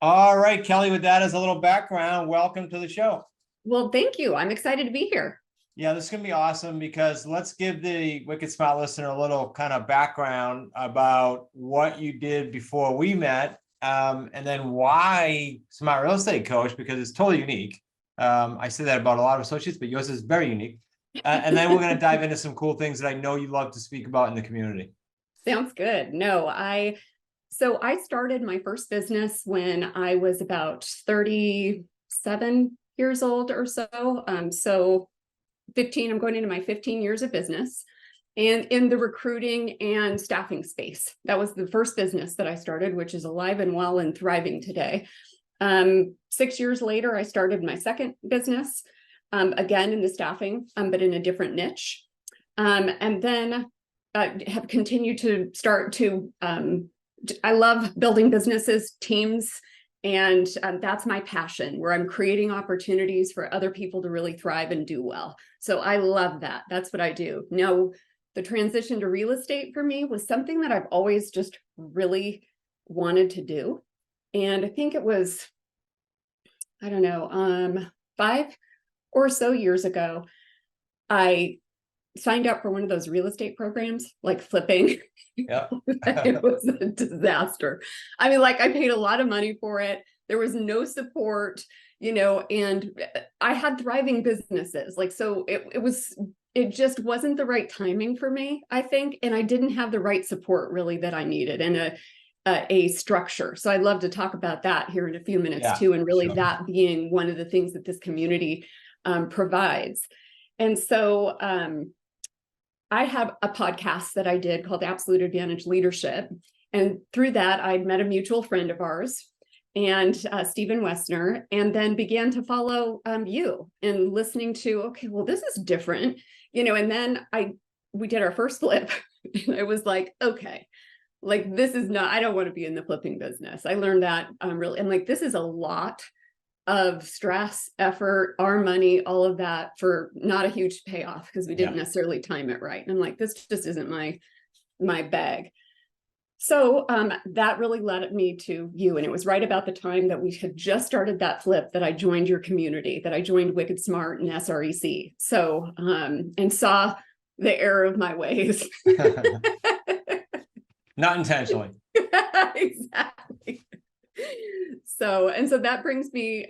All right, Kelly, with that as a little background, welcome to the show. Well, thank you. I'm excited to be here. Yeah, this is going to be awesome because let's give the Wicked Smart listener a little kind of background about what you did before we met, and then why Smart Real Estate Coach, because it's totally unique. I say that about a lot of associates, but yours is very unique. And then we're going to dive into some cool things that I know you love to speak about in the community. Sounds good. So I started my first business when I was about 37 years old or so. So 15, I'm going into my 15 years of business and in the recruiting and staffing space. That was the first business that I started, which is alive and well and thriving today. 6 years later, I started my second business, again in the staffing, but in a different niche. And then have continued to I love building businesses, teams, and that's my passion, where I'm creating opportunities for other people to really thrive and do well. So I love that. That's what I do. Now, the transition to real estate for me was something that I've always just really wanted to do. And I think it was, I don't know, 5 or so years ago, I signed up for one of those real estate programs, like flipping. Yeah. It was a disaster. I mean, like I paid a lot of money for it. There was no support, and I had thriving businesses. It just wasn't the right timing for me, I think. And I didn't have the right support really that I needed and a structure. So I'd love to talk about that here in a few minutes too. And really that being one of the things that this community provides. And so I have a podcast that I did called Absolute Advantage Leadership. And through that, I met a mutual friend of ours, and Stephen Westner, and then began to follow you and listening to, okay, well, this is different, and then we did our first flip. And I was like, okay, like, this is not, I don't want to be in the flipping business. I learned that really, and like, this is a lot of stress, effort, our money, all of that for not a huge payoff because we didn't necessarily time it right. And I'm like, this just isn't my bag. So that really led me to you. And it was right about the time that we had just started that flip that I joined your community, that I joined Wicked Smart and SREC. So, and saw the error of my ways. Not intentionally. Exactly. So that brings me,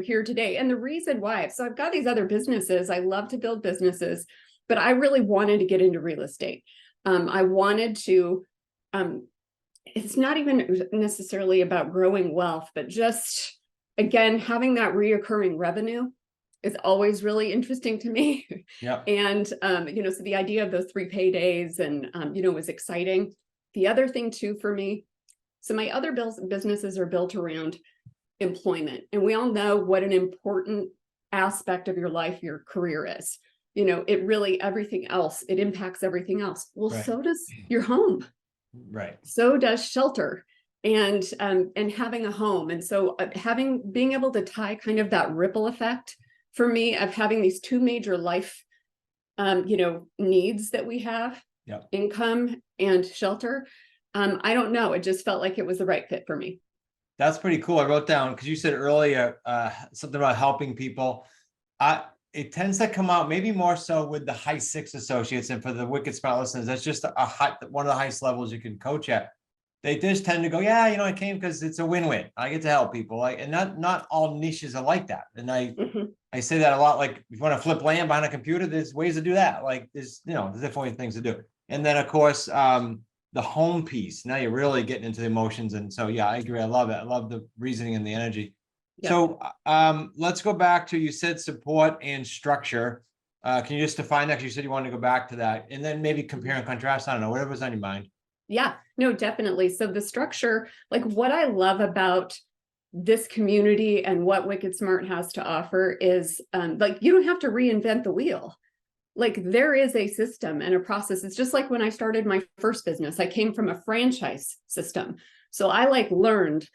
here today. And the reason why, so I've got these other businesses. I love to build businesses, but I really wanted to get into real estate. I wanted to, it's not even necessarily about growing wealth, but just, again, having that reoccurring revenue is always really interesting to me. Yeah. And, so the idea of those 3 paydays and, was exciting. The other thing too, for me, so my other businesses are built around employment. And we all know what an important aspect of your life, your career is. It really, everything else, it impacts everything else. Well, so does your home. Right. So does shelter and having a home. And so being able to tie kind of that ripple effect for me of having these 2 major life, needs that we have, income and shelter. I don't know. It just felt like it was the right fit for me. That's pretty cool. I wrote down, because you said earlier something about helping people. It tends to come out maybe more so with the high 6 associates, and for the Wicked Smart listeners, that's just one of the highest levels you can coach at. They just tend to go, I came because it's a win-win. I get to help people, and not all niches are like that. And I say that a lot. Like, if you want to flip land behind a computer, there's ways to do that. Like, there's different things to do. And then of course, the home piece. Now you're really getting into the emotions, and so I agree. I love it. I love the reasoning and the energy. Yep. So let's go back to, you said support and structure. Can you just define that? 'Cause you said you wanted to go back to that, and then maybe compare and contrast. I don't know, whatever's on your mind. Yeah, no, definitely. So the structure, like what I love about this community and what Wicked Smart has to offer is like, you don't have to reinvent the wheel. Like, there is a system and a process. It's just like when I started my first business, I came from a franchise system. So I learned,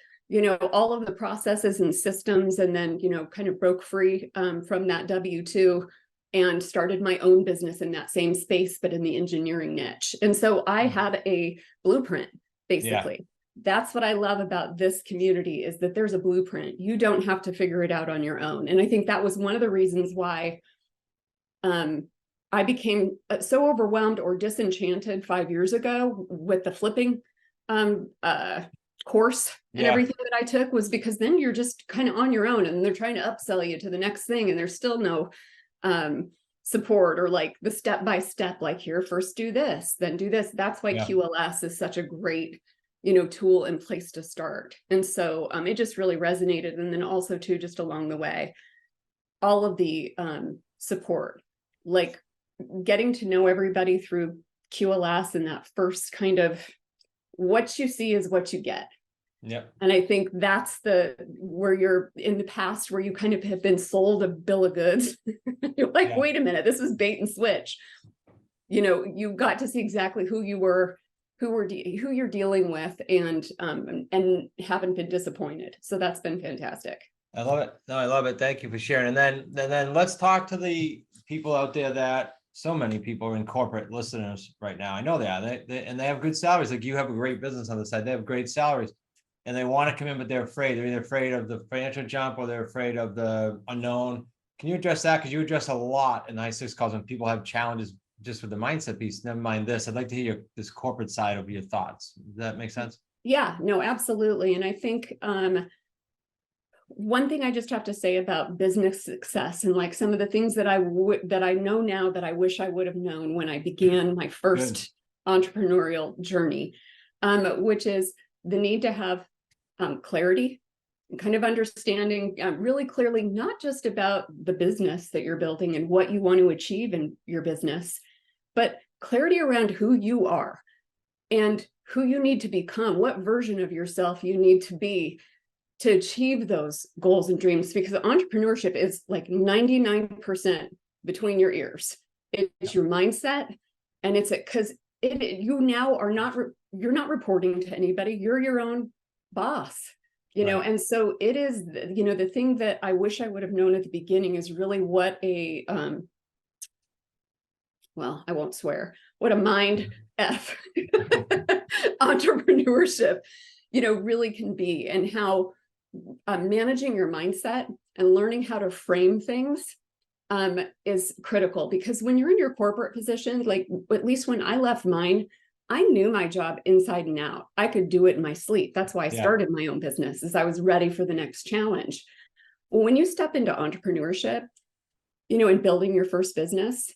all of the processes and systems, and then, kind of broke free from that W-2 and started my own business in that same space, but in the engineering niche. And so I had a blueprint, basically. that's what I love about this community, is that there's a blueprint. You don't have to figure it out on your own. And I think that was one of the reasons why I became so overwhelmed or disenchanted 5 years ago with the flipping course and everything that I took, was because then you're just kind of on your own, and they're trying to upsell you to the next thing, and there's still no support or like the step-by-step, like, here, first do this, then do this. That's why QLS is such a great, tool and place to start. And so it just really resonated. And then also too, just along the way, all of the support, like getting to know everybody through QLS, and that first kind of, what you see is what you get. Yep. And I think that's where you're in the past, where you kind of have been sold a bill of goods. You're like, wait a minute, this is bait and switch. You got to see exactly who you were, who you're dealing with, and haven't been disappointed. So that's been fantastic. I love it. No, I love it. Thank you for sharing. And then let's talk to the people out there that, so many people are in corporate listeners right now. I know they are. They have good salaries. Like, you have a great business on the side. They have great salaries, and they want to come in, but they're afraid. They're either afraid of the financial jump, or they're afraid of the unknown. Can you address that? Because you address a lot in I6 calls when people have challenges just with the mindset piece. Never mind this. I'd like to hear this corporate side of your thoughts. Does that make sense? Yeah, no, absolutely. And I think one thing I just have to say about business success, and like some of the things that I know now that I wish I would have known when I began my first entrepreneurial journey, which is the need to have clarity and kind of understanding really clearly, not just about the business that you're building and what you want to achieve in your business, but clarity around who you are and who you need to become, what version of yourself you need to be to achieve those goals and dreams. Because entrepreneurship is like 99% between your ears. It's your mindset, and it's because you now are not, you're not reporting to anybody. You're your own boss, and so it is, the thing that I wish I would have known at the beginning is really what a, well, I won't swear, what a mind F entrepreneurship, really can be, and how managing your mindset and learning how to frame things is critical. Because when you're in your corporate position, like at least when I left mine, I knew my job inside and out. I could do it in my sleep. That's why I started my own business, is I was ready for the next challenge. Well, when you step into entrepreneurship, and building your first business,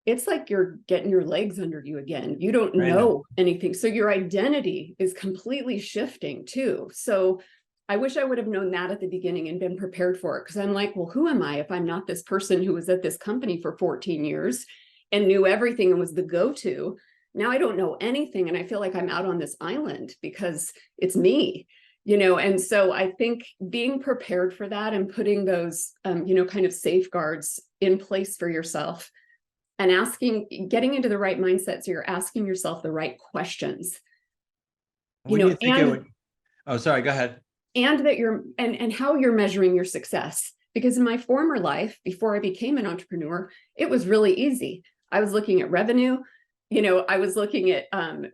it's like you're getting your legs under you again. You don't know anything. So your identity is completely shifting too. So I wish I would have known that at the beginning and been prepared for it. Because I'm like, well, who am I if I'm not this person who was at this company for 14 years and knew everything and was the go-to? Now I don't know anything, and I feel like I'm out on this island because it's me, and so I think being prepared for that and putting those, kind of safeguards in place for yourself, and getting into the right mindset. So you're asking yourself the right questions, oh, sorry, go ahead. And that and how you're measuring your success. Because in my former life, before I became an entrepreneur, it was really easy. I was looking at revenue, I was looking at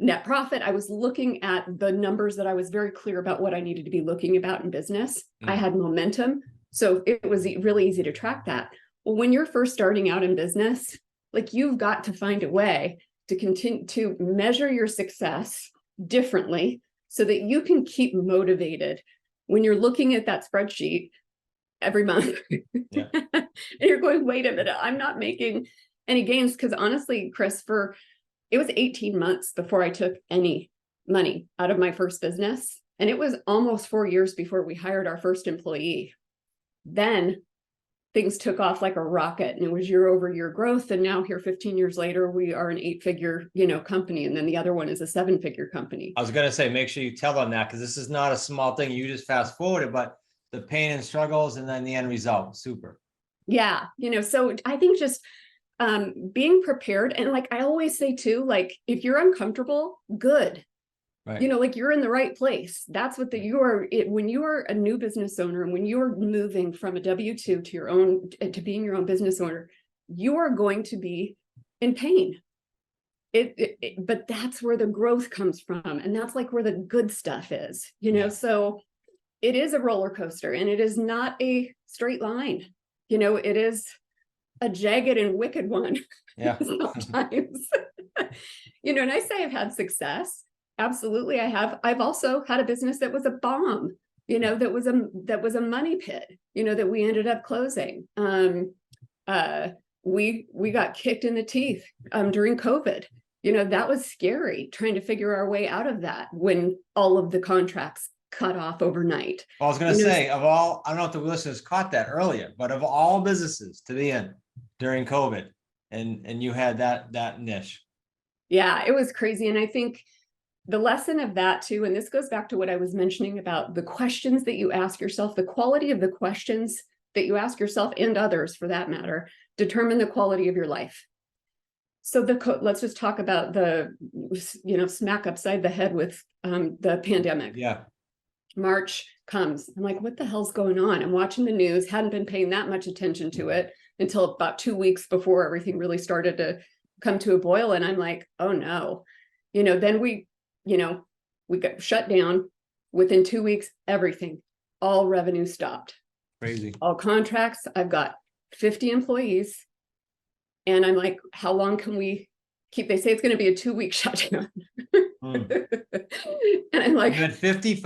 net profit. I was looking at the numbers that I was very clear about what I needed to be looking about in business. I had momentum. So it was really easy to track that. Well, when you're first starting out in business, like, you've got to find a way to continue to measure your success differently so that you can keep motivated when you're looking at that spreadsheet every month. And you're going, wait a minute, I'm not making any gains. Because honestly, Chris, it was 18 months before I took any money out of my first business. And it was almost 4 years before we hired our first employee. Then things took off like a rocket, and it was year-over-year growth. And now here, 15 years later, we are an 8-figure, company. And then the other one is a 7-figure company. I was going to say, make sure you tell them that, because this is not a small thing. You just fast forwarded, but the pain and struggles and then the end result, super. Yeah. So I think just being prepared. And like I always say too, like, if you're uncomfortable, good. Like, you're in the right place. That's what when you are a new business owner, and when you're moving from a W-2 to your own, to being your own business owner, you are going to be in pain. but that's where the growth comes from. And that's like where the good stuff is, Yeah. so it is a roller coaster, and it is not a straight line. It is a jagged and wicked one. Yeah. Sometimes. And I say I've had success. Absolutely, I have. I've also had a business that was a bomb, that was a money pit, that we ended up closing. We got kicked in the teeth during COVID. That was scary, trying to figure our way out of that when all of the contracts cut off overnight. Well, I was going to say, of all, I don't know if the listeners caught that earlier, but of all businesses to be in during COVID, and you had that niche. Yeah, it was crazy. And I think the lesson of that too, and this goes back to what I was mentioning about the questions that you ask yourself, the quality of the questions that you ask yourself and others for that matter, determine the quality of your life. So let's just talk about the, smack upside the head with the pandemic. Yeah. March comes. I'm like, what the hell's going on? I'm watching the news, hadn't been paying that much attention to it until about 2 weeks before everything really started to come to a boil. And I'm like, oh no. Then we got shut down. Within 2 weeks, everything, all revenue stopped. Crazy. All contracts. I've got 50 employees. And I'm like, how long can we keep? They say it's going to be a 2-week shutdown. And I'm like, you had 50?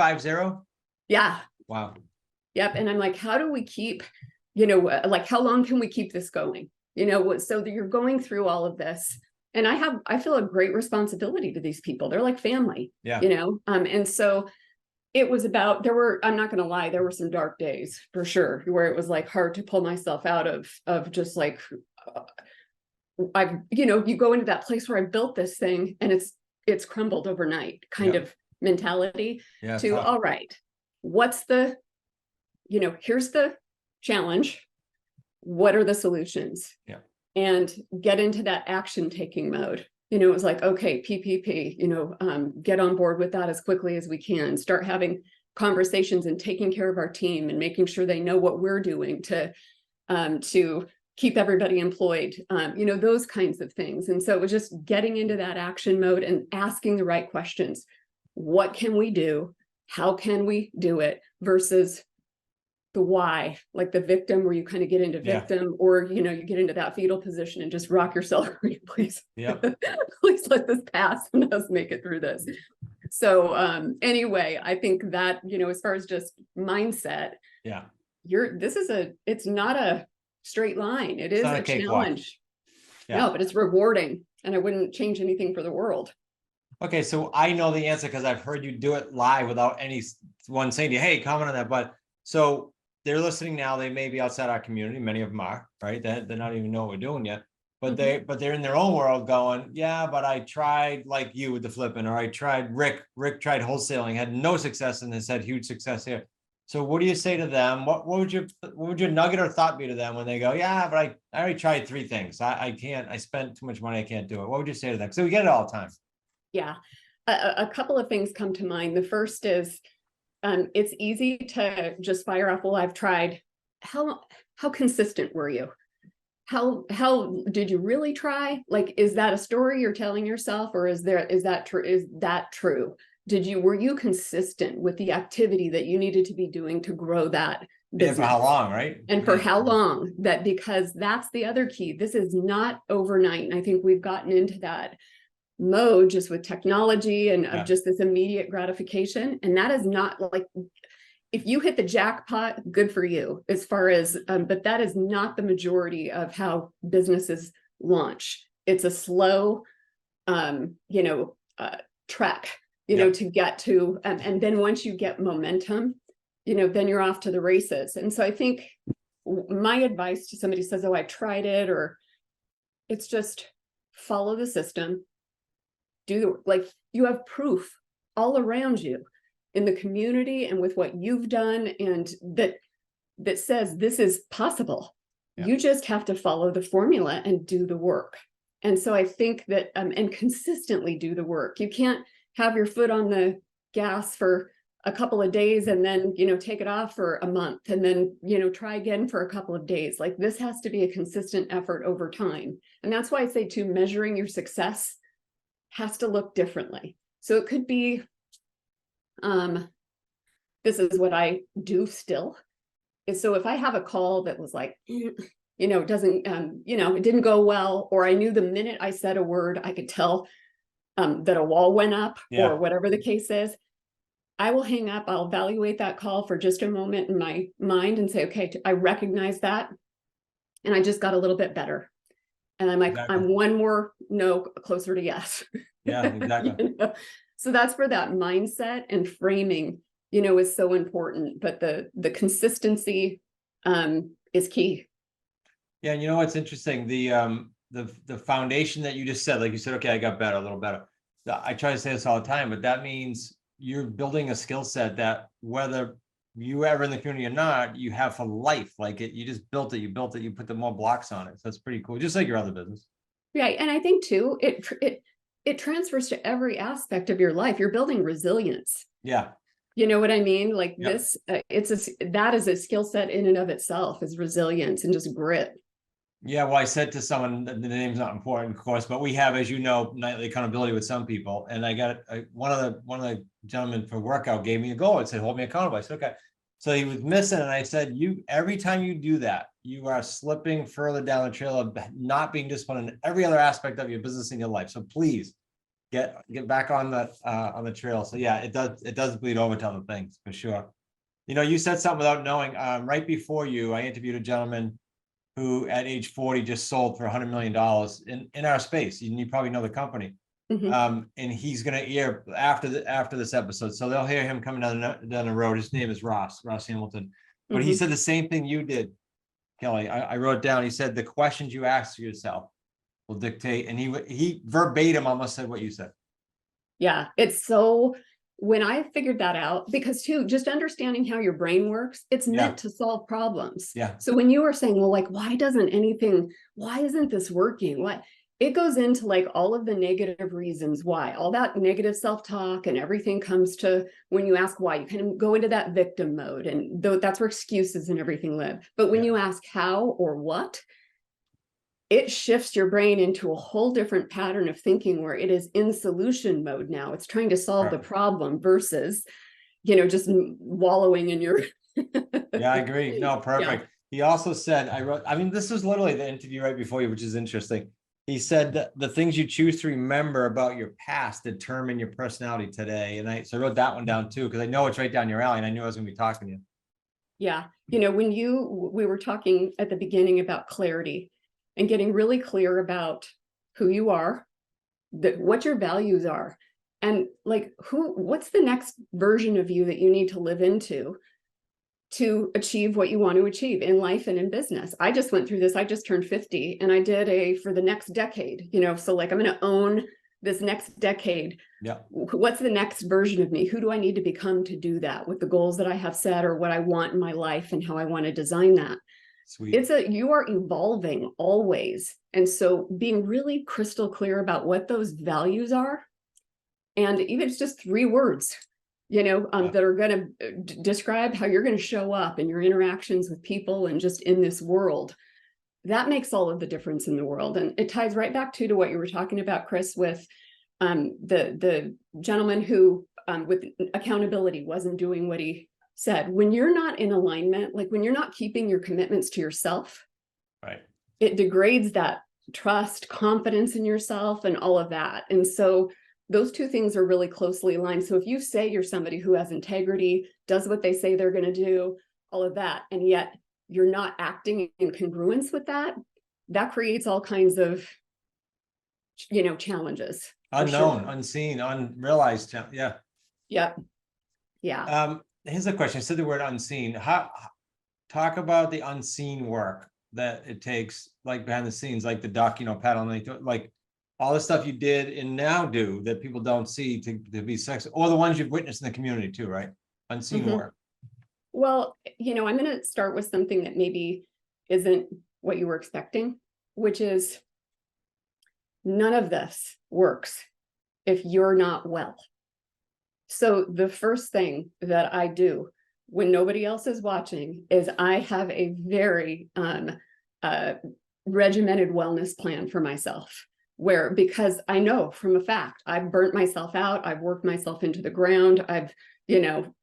Yeah. Wow. Yep. And I'm like, how do we keep, like, how long can we keep this going? So that you're going through all of this. And I feel a great responsibility to these people. They're like family. Yeah. And so it was about, I'm not going to lie, there were some dark days for sure, where it was like hard to pull myself out of just like, you go into that place where I built this thing and it's crumbled overnight kind of mentality to, tough. All right, what's the, here's the challenge. What are the solutions? Yeah. And get into that action taking mode. It was like, okay, PPP, get on board with that as quickly as we can, start having conversations and taking care of our team and making sure they know what we're doing to keep everybody employed, those kinds of things. And so it was just getting into that action mode and asking the right questions. What can we do? How can we do it? Versus the why, like the victim, where you kind of get into victim, or, you get into that fetal position and just rock yourself. Please, please let this pass and us make it through this. So anyway, I think that, as far as just mindset, it's not a straight line. It is a challenge. No, but it's rewarding, and I wouldn't change anything for the world. Okay, so I know the answer because I've heard you do it live without anyone saying to you, hey, comment on that. But so they're listening now, they may be outside our community, many of them are, right? They're not even know what we're doing yet. But they're in their own world going, yeah, but I tried like you with the flipping, or I tried Rick tried wholesaling, had no success, and has had huge success here. So what do you say to them? What would your nugget or thought be to them when they go, yeah, but I already tried 3 things. I can't, I spent too much money, I can't do it. What would you say to them? So we get it all the time. Yeah. A couple of things come to mind. The first is, it's easy to just fire off, well, I've tried. How consistent were you? How did you really try? Like, is that a story you're telling yourself, or is that true? Is that true? Were you consistent with the activity that you needed to be doing to grow that business? Yeah, for how long, right? And for how long? Because that's the other key. This is not overnight. And I think we've gotten into that mode just with technology and of just this immediate gratification. And that is not, like, if you hit the jackpot, good for you, as far as, but that is not the majority of how businesses launch. It's a slow, trek, to get to, and then once you get momentum, then you're off to the races. And so I think my advice to somebody who says, oh, I tried it, or it's just follow the system. You have proof all around you in the community and with what you've done, and that says this is possible. Yeah. You just have to follow the formula and do the work. And so I think that, and consistently do the work. You can't have your foot on the gas for a couple of days and then, take it off for a month and then, try again for a couple of days. Like, this has to be a consistent effort over time. And that's why I say, too, measuring your success has to look differently. So it could be, this is what I do still. Is so if I have a call that was like, it doesn't, it didn't go well, or I knew the minute I said a word, I could tell that a wall went up, Yeah. or whatever the case is, I will hang up. I'll evaluate that call for just a moment in my mind and say, okay, I recognize that. And I just got a little bit better. And I'm like, Exactly. I'm one more no closer to yes. Yeah, exactly. So that's where that mindset and framing, is so important. But the consistency is key. Yeah, and you know what's interesting? The foundation that you just said, like you said, okay, I got better, a little better. I try to say this all the time, but that means you're building a skill set that whether you ever in the community or not, you have for life. Like you just built it, you put the more blocks on it. So that's pretty cool. Just like your other business. Yeah. And I think too, it transfers to every aspect of your life. You're building resilience. Yeah. You know what I mean? Like Yep. this, that is a skill set in and of itself, is resilience and just grit. Yeah, well, I said to someone, the name's not important, of course, but we have, as you know, nightly accountability with some people. And I got one of the gentlemen for workout gave me a goal. It said, hold me accountable. I said, okay. So he was missing. And I said, every time you do that, you are slipping further down the trail of not being disciplined in every other aspect of your business in your life. So please get back on the trail. So yeah, it does bleed over to other things for sure. You said something without knowing. Right before you, I interviewed a gentleman who at age 40 just sold for $100 million in our space. You probably know the company. Mm-hmm. And he's going to air after this episode. So they'll hear him coming down the road. His name is Ross Hamilton. But he said the same thing you did, Kelly. I wrote down, he said, the questions you ask yourself will dictate. And he verbatim almost said what you said. Yeah, it's so, when I figured that out, because too, just understanding how your brain works, it's meant to solve problems. Yeah. So when you were saying, well, like, why isn't this working? What? It goes into like all of the negative reasons why, all that negative self-talk and everything comes to when you ask why. You kind of go into that victim mode, and that's where excuses and everything live. But when you ask how or what, it shifts your brain into a whole different pattern of thinking where it is in solution mode now. It's trying to solve the problem versus, just wallowing in your. Yeah, I agree. No, perfect. Yeah. He also said, this was literally the interview right before you, which is interesting. He said that the things you choose to remember about your past determine your personality today. And so I wrote that one down too, because I know it's right down your alley and I knew I was going to be talking to you. Yeah. When we were talking at the beginning about clarity and getting really clear about who you are, what your values are, and like what's the next version of you that you need to live into to achieve what you want to achieve in life and in business. I just went through this. I just turned 50 and I did for the next decade, so like I'm going to own this next decade. Yeah. What's the next version of me? Who do I need to become to do that with the goals that I have set, or what I want in my life and how I want to design that? Sweet. You are evolving always. And so being really crystal clear about what those values are, and even it's just 3 words, that are going to describe how you're going to show up in your interactions with people and just in this world, that makes all of the difference in the world. And it ties right back to what you were talking about, Chris, with the gentleman who with accountability wasn't doing what he said. When you're not in alignment, like when you're not keeping your commitments to yourself, right, it degrades that trust, confidence in yourself, and all of that. And so those 2 things are really closely aligned. So if you say you're somebody who has integrity, does what they say they're going to do, all of that, and yet you're not acting in congruence with that, that creates all kinds of, challenges. Unknown, unseen, unrealized. Yeah. Yep. Yeah. Here's a question. I said the word unseen. Talk about the unseen work that it takes, like behind the scenes, like the duck, paddling, like all the stuff you did and now do that people don't see to be sexy, or the ones you've witnessed in the community too, right? Unseen work. Well, I'm going to start with something that maybe isn't what you were expecting, which is none of this works if you're not well. So the first thing that I do when nobody else is watching is I have a very regimented wellness plan for myself. because I know from a fact, I've burnt myself out. I've worked myself into the ground. I've, you know,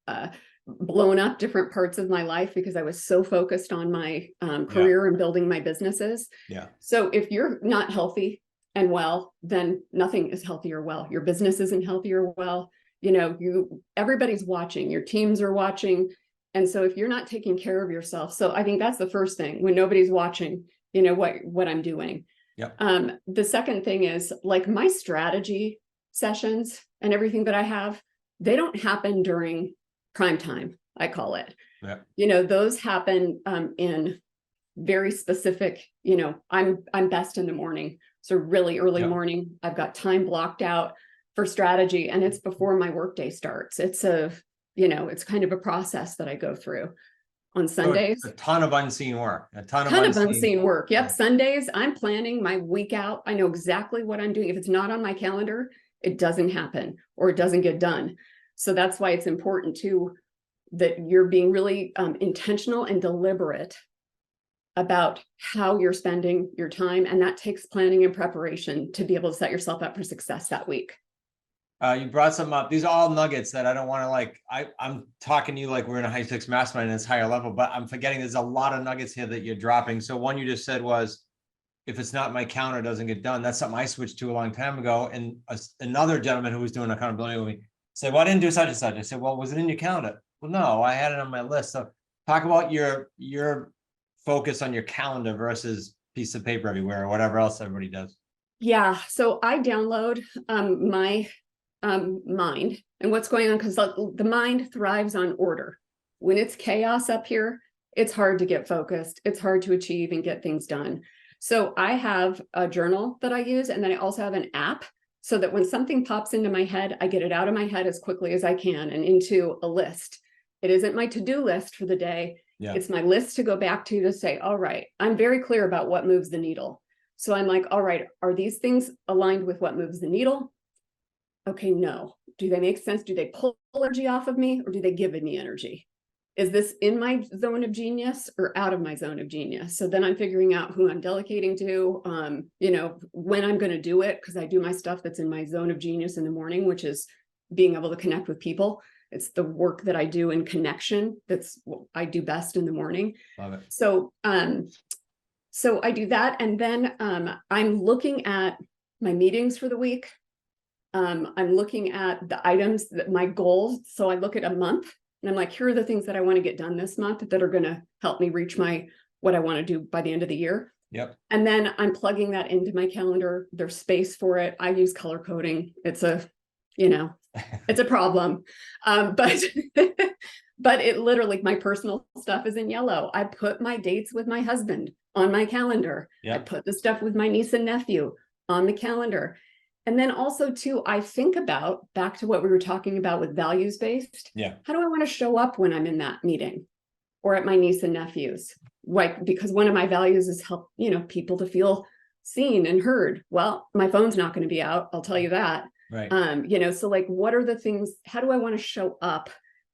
blown up different parts of my life because I was so focused on my career and building my businesses. Yeah. So if you're not healthy and well, then nothing is healthy or well. Your business isn't healthy or well. You know, everybody's watching, your teams are watching. And so if you're not taking care of yourself, so I think that's the first thing, when nobody's watching, you know, what I'm doing. Yep. The second thing is, like, my strategy sessions and everything that I have, they don't happen during prime time, I call it. Yep. You know, those happen in very specific, you know, I'm best in the morning. So really early morning, I've got time blocked out for strategy, and it's before my workday starts. It's it's kind of a process that I go through. On Sundays, a ton of unseen work, a ton of unseen work. Yep. Yeah. Sundays, I'm planning my week out. I know exactly what I'm doing. If it's not on my calendar, it doesn't happen or it doesn't get done. So that's why it's important too, that you're being really intentional and deliberate about how you're spending your time. And that takes planning and preparation to be able to set yourself up for success that week. You brought some up. These are all nuggets that I don't want to I'm talking to you like we're in a high stakes mastermind and it's higher level, but I'm forgetting there's a lot of nuggets here that you're dropping. So one you just said was, if it's not my calendar, it doesn't get done. That's something I switched to a long time ago. And another gentleman who was doing accountability with me said, well, I didn't do such and such. I said, well, was it in your calendar? Well, no, I had it on my list. So talk about your focus on your calendar versus piece of paper everywhere or whatever else everybody does. Yeah. So I download my mind and what's going on, because the mind thrives on order. When it's chaos up here, it's hard to get focused. It's hard to achieve and get things done. So I have a journal that I use, and then I also have an app so that when something pops into my head, I get it out of my head as quickly as I can and into a list. It isn't my to-do list for the day. Yeah. It's my list to go back to say, all right, I'm very clear about what moves the needle. So I'm like, all right, are these things aligned with what moves the needle? Okay, no. Do they make sense? Do they pull energy off of me, or do they give me energy? Is this in my zone of genius or out of my zone of genius? So then I'm figuring out who I'm delegating to, when I'm going to do it, because I do my stuff that's in my zone of genius in the morning, which is being able to connect with people. It's the work that I do in connection. That's what I do best in the morning. Love it. So I do that. And then I'm looking at my meetings for the week. I'm looking at the items that my goals. So I look at a month and I'm like, here are the things that I want to get done this month that are going to help me reach what I want to do by the end of the year. Yep. And then I'm plugging that into my calendar. There's space for it. I use color coding. It's a problem. But it literally, my personal stuff is in yellow. I put my dates with my husband on my calendar. Yep. I put the stuff with my niece and nephew on the calendar. And then also too, I think about, back to what we were talking about with values-based. Yeah. How do I want to show up when I'm in that meeting or at my niece and nephew's? Like, because one of my values is help, people to feel seen and heard. Well, my phone's not going to be out. I'll tell you that. Right. So like, what are the things, how do I want to show up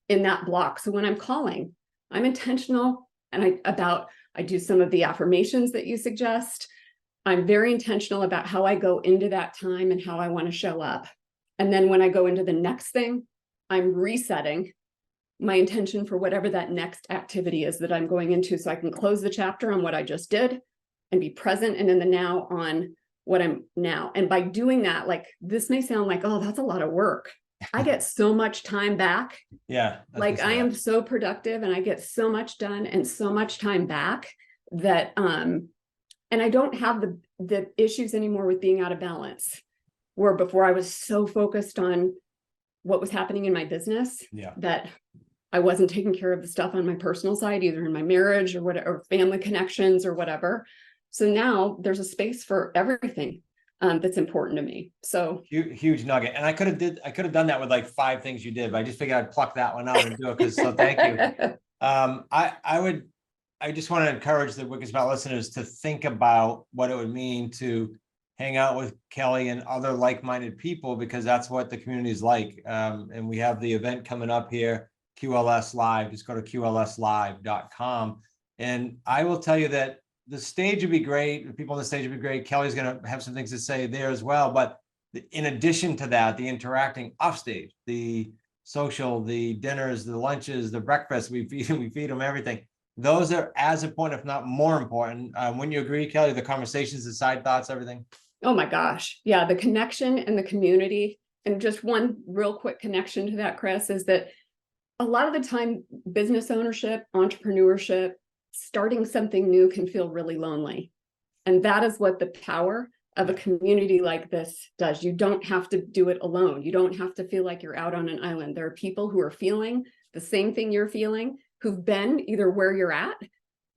in that block? So when I'm calling, I'm intentional and I do some of the affirmations that you suggest. I'm very intentional about how I go into that time and how I want to show up. And then when I go into the next thing, I'm resetting my intention for whatever that next activity is that I'm going into, so I can close the chapter on what I just did and be present and in the now on what I'm now. And by doing that, like, this may sound like, oh, that's a lot of work. I get so much time back. Yeah. Like, I am so productive and I get so much done and so much time back that, and I don't have the issues anymore with being out of balance, where before I was so focused on what was happening in my business that I wasn't taking care of the stuff on my personal side, either in my marriage or whatever, or family connections or whatever. So now there's a space for everything that's important to me. So huge nugget. And I could have done that with like 5 things you did, but I just figured I'd pluck that one out and do it. So thank you. I just want to encourage the Wicked Smart listeners to think about what it would mean to hang out with Kelly and other like-minded people, because that's what the community is like. And we have the event coming up here, QLS Live. Just go to qlslive.com. And I will tell you that the stage would be great. The people on the stage would be great. Kelly's going to have some things to say there as well. But in addition to that, the interacting off stage, the social, the dinners, the lunches, the breakfast, we feed them everything. Those are as important, if not more important. Wouldn't you agree, Kelly? The conversations, the side thoughts, everything. Oh my gosh. Yeah. The connection and the community. And just one real quick connection to that, Chris, is that a lot of the time, business ownership, entrepreneurship, starting something new can feel really lonely. And that is what the power of a community like this does. You don't have to do it alone. You don't have to feel like you're out on an island. There are people who are feeling the same thing you're feeling, who've been either where you're at,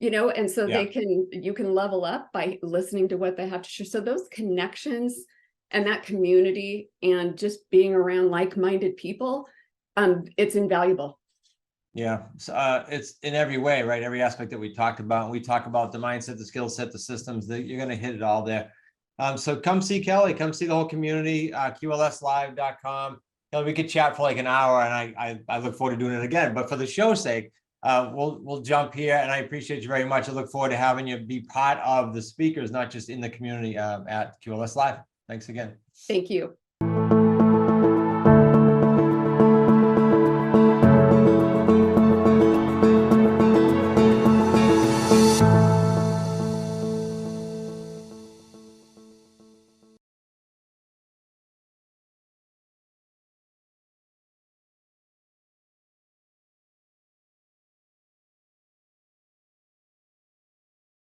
and so you can level up by listening to what they have to share. So those connections and that community and just being around like-minded people, it's invaluable. Yeah, so, it's in every way, right? Every aspect that we talked about. We talk about the mindset, the skill set, the systems, that you're going to hit it all there. So come see Kelly, come see the whole community, qlslive.com. Kelly, we could chat for like an hour, and I look forward to doing it again. But for the show's sake, we'll jump here, and I appreciate you very much. I look forward to having you be part of the speakers, not just in the community at QLS Live. Thanks again. Thank you.